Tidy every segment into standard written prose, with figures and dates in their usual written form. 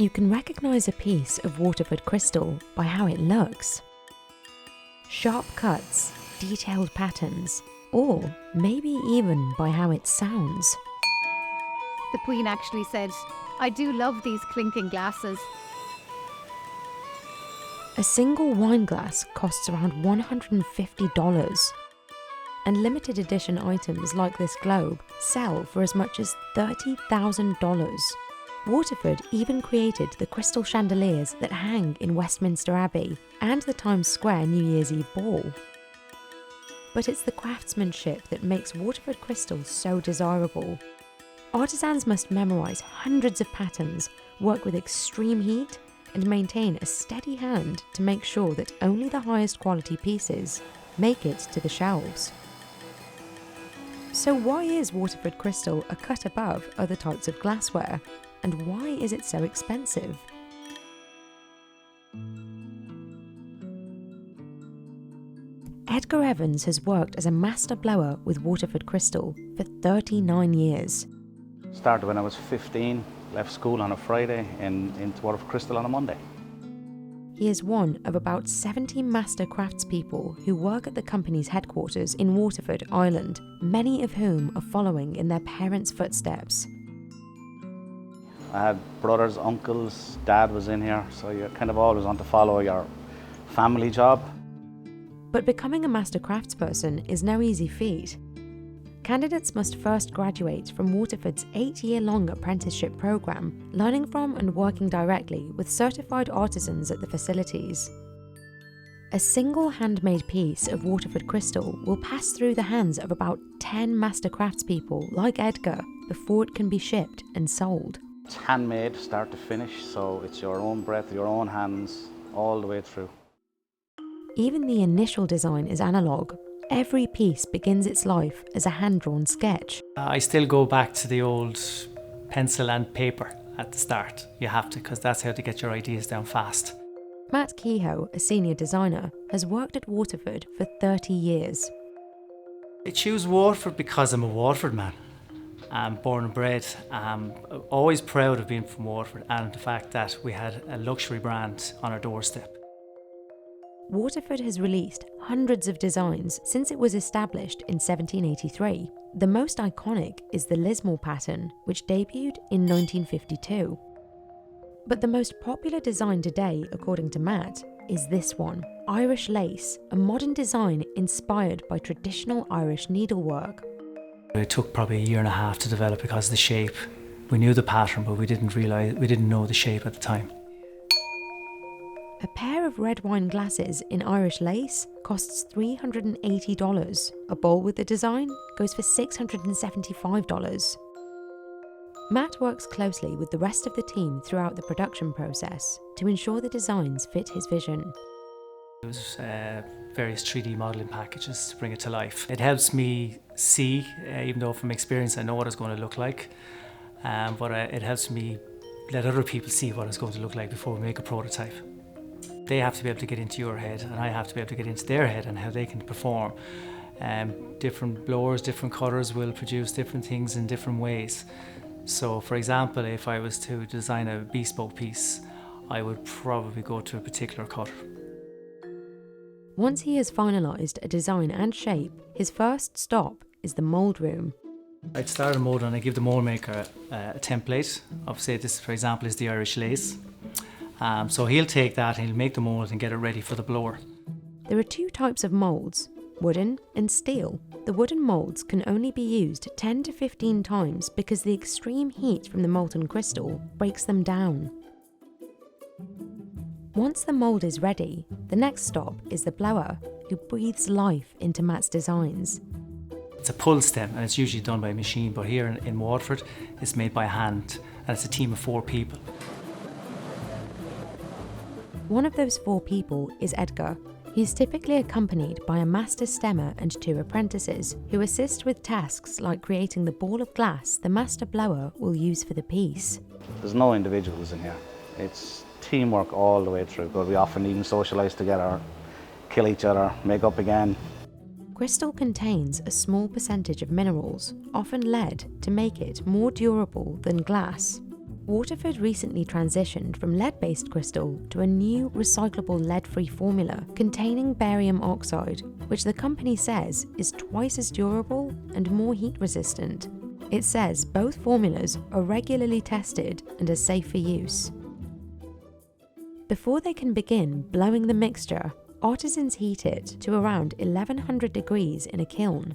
You can recognise a piece of Waterford Crystal by how it looks. Sharp cuts, detailed patterns, or maybe even by how it sounds. The Queen actually said, "I do love these clinking glasses." A single wine glass costs around $150, and limited edition items like this globe sell for as much as $30,000. Waterford even created the crystal chandeliers that hang in Westminster Abbey and the Times Square New Year's Eve ball. But it's the craftsmanship that makes Waterford Crystal so desirable. Artisans must memorise hundreds of patterns, work with extreme heat, and maintain a steady hand to make sure that only the highest quality pieces make it to the shelves. So why is Waterford Crystal a cut above other types of glassware? And why is it so expensive? Edgar Evans has worked as a master blower with Waterford Crystal for 39 years. Started when I was 15, left school on a Friday and into Waterford Crystal on a Monday. He is one of about 70 master craftspeople who work at the company's headquarters in Waterford, Ireland, many of whom are following in their parents' footsteps. I had brothers, uncles, dad was in here, so you kind of always want to follow your family job. But becoming a master craftsperson is no easy feat. Candidates must first graduate from Waterford's 8-year-long apprenticeship programme, learning from and working directly with certified artisans at the facilities. A single handmade piece of Waterford Crystal will pass through the hands of about 10 master craftspeople like Edgar before it can be shipped and sold. It's handmade, start to finish, so it's your own breath, your own hands, all the way through. Even the initial design is analogue. Every piece begins its life as a hand-drawn sketch. I still go back to the old pencil and paper at the start. You have to, because that's how to get your ideas down fast. Matt Kehoe, a senior designer, has worked at Waterford for 30 years. I choose Waterford because I'm a Waterford man. I'm born and bred. I'm always proud of being from Waterford and the fact that we had a luxury brand on our doorstep. Waterford has released hundreds of designs since it was established in 1783. The most iconic is the Lismore pattern, which debuted in 1952. But the most popular design today, according to Matt, is this one, Irish lace, a modern design inspired by traditional Irish needlework. It took probably a year and a half to develop because of the shape. We knew the pattern, but we didn't know the shape at the time. A pair of red wine glasses in Irish lace costs $380. A bowl with the design goes for $675. Matt works closely with the rest of the team throughout the production process to ensure the designs fit his vision. It was various 3D modelling packages to bring it to life. It helps me see, even though from experience I know what it's going to look like, but it helps me let other people see what it's going to look like before we make a prototype. They have to be able to get into your head and I have to be able to get into their head and how they can perform. Different blowers, different cutters will produce different things in different ways. So for example, if I was to design a bespoke piece, I would probably go to a particular cutter. Once he has finalised a design and shape, his first stop is the mould room. I'd start a mould and I give the mould maker a template of, say this for example is the Irish lace. So he'll take that and he'll make the mould and get it ready for the blower. There are two types of moulds, wooden and steel. The wooden moulds can only be used 10 to 15 times because the extreme heat from the molten crystal breaks them down. Once the mould is ready, the next stop is the blower, who breathes life into Matt's designs. It's a pull stem and it's usually done by a machine, but here in Waterford it's made by hand and it's a team of 4 people. One of those 4 people is Edgar. He's typically accompanied by a master stemmer and 2 apprentices who assist with tasks like creating the ball of glass the master blower will use for the piece. There's no individuals in here. It's teamwork all the way through, but we often even socialise together, kill each other, make up again. Crystal contains a small percentage of minerals, often lead, to make it more durable than glass. Waterford recently transitioned from lead-based crystal to a new recyclable lead-free formula containing barium oxide, which the company says is twice as durable and more heat-resistant. It says both formulas are regularly tested and are safe for use. Before they can begin blowing the mixture, artisans heat it to around 1100 degrees in a kiln.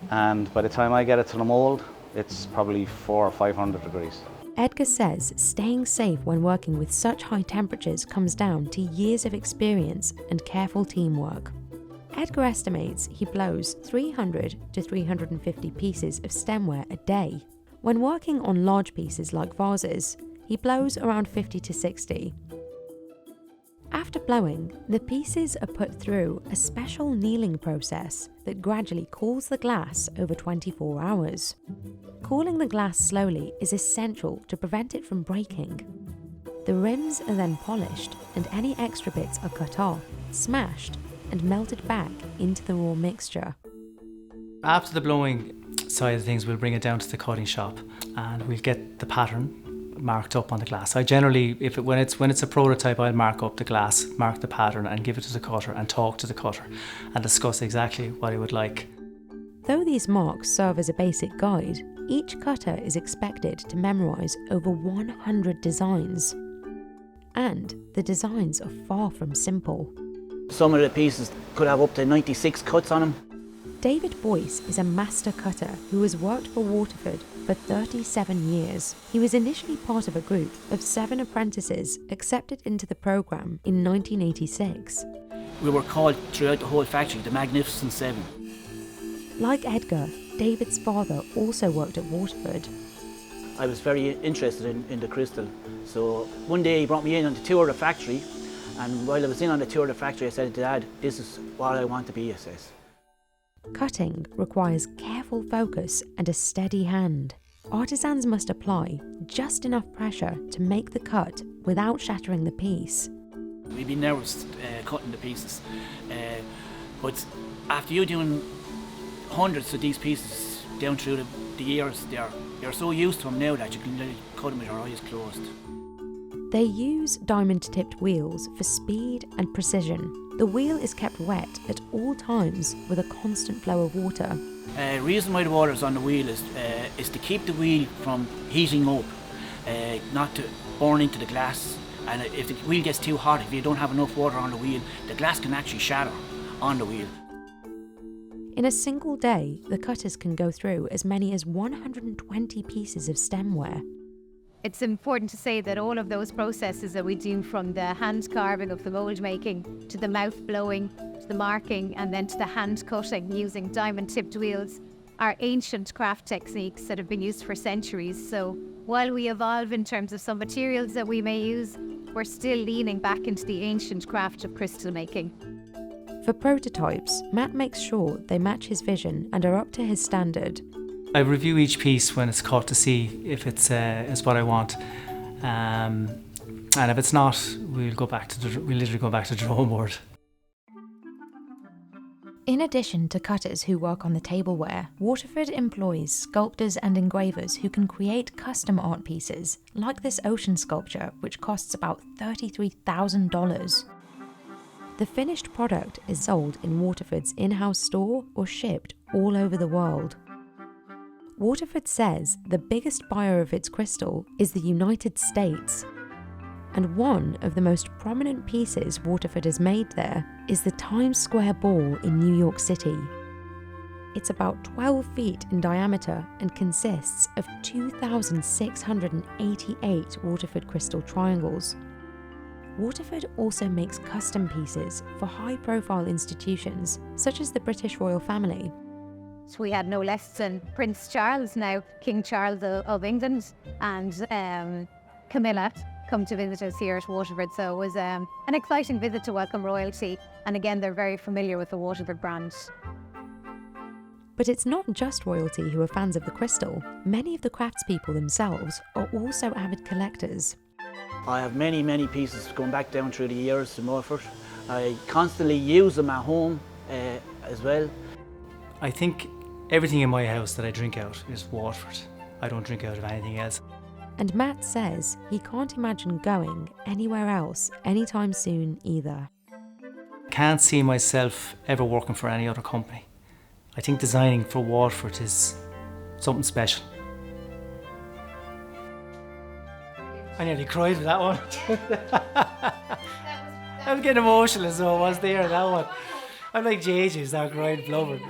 And by the time I get it to the mould, it's probably 400 or 500 degrees. Edgar says staying safe when working with such high temperatures comes down to years of experience and careful teamwork. Edgar estimates he blows 300 to 350 pieces of stemware a day. When working on large pieces like vases, he blows around 50 to 60. After blowing, the pieces are put through a special annealing process that gradually cools the glass over 24 hours. Cooling the glass slowly is essential to prevent it from breaking. The rims are then polished and any extra bits are cut off, smashed, and melted back into the raw mixture. After the blowing side of things, we'll bring it down to the cutting shop and we'll get the pattern marked up on the glass. I generally, when it's a prototype, I'll mark up the glass, mark the pattern and give it to the cutter and talk to the cutter and discuss exactly what he would like. Though these marks serve as a basic guide, each cutter is expected to memorise over 100 designs. And the designs are far from simple. Some of the pieces could have up to 96 cuts on them. David Boyce is a master cutter who has worked for Waterford for 37 years. He was initially part of a group of 7 apprentices accepted into the programme in 1986. We were called throughout the whole factory the Magnificent Seven. Like Edgar, David's father also worked at Waterford. I was very interested in the crystal, so one day he brought me in on the tour of the factory, and while I was in on the tour of the factory I said to Dad, this is what I want to be, I says. Cutting requires careful focus and a steady hand. Artisans must apply just enough pressure to make the cut without shattering the piece. We'd be nervous cutting the pieces, but after you doing hundreds of these pieces down through the years, you're so used to them now that you can literally cut them with your eyes closed. They use diamond-tipped wheels for speed and precision. The wheel is kept wet at all times with a constant flow of water. Reason why the water is on the wheel is to keep the wheel from heating up, not to burn into the glass. And if the wheel gets too hot, if you don't have enough water on the wheel, the glass can actually shatter on the wheel. In a single day, the cutters can go through as many as 120 pieces of stemware. It's important to say that all of those processes that we do, from the hand carving of the mould making, to the mouth blowing, to the marking, and then to the hand cutting using diamond-tipped wheels, are ancient craft techniques that have been used for centuries. So while we evolve in terms of some materials that we may use, we're still leaning back into the ancient craft of crystal making. For prototypes, Matt makes sure they match his vision and are up to his standard. I review each piece when it's cut to see if it's what I want, and if it's not, we'll literally go back to the drawing board. In addition to cutters who work on the tableware, Waterford employs sculptors and engravers who can create custom art pieces, like this ocean sculpture, which costs about $33,000. The finished product is sold in Waterford's in-house store or shipped all over the world. Waterford says the biggest buyer of its crystal is the United States, and one of the most prominent pieces Waterford has made there is the Times Square Ball in New York City. It's about 12 feet in diameter and consists of 2,688 Waterford crystal triangles. Waterford also makes custom pieces for high-profile institutions such as the British royal family. So we had no less than Prince Charles, now King Charles of England, and Camilla come to visit us here at Waterford. So it was an exciting visit to welcome royalty, and again they're very familiar with the Waterford brand. But it's not just royalty who are fans of the crystal. Many of the craftspeople themselves are also avid collectors. I have many pieces going back down through the years to Waterford. I constantly use them at home as well. I think everything in my house that I drink out is Waterford. I don't drink out of anything else. And Matt says he can't imagine going anywhere else anytime soon either. Can't see myself ever working for any other company. I think designing for Waterford is something special. I nearly cried with that one. I was getting emotional, so I was there, that one. I'm like JJ, start crying, blubbering.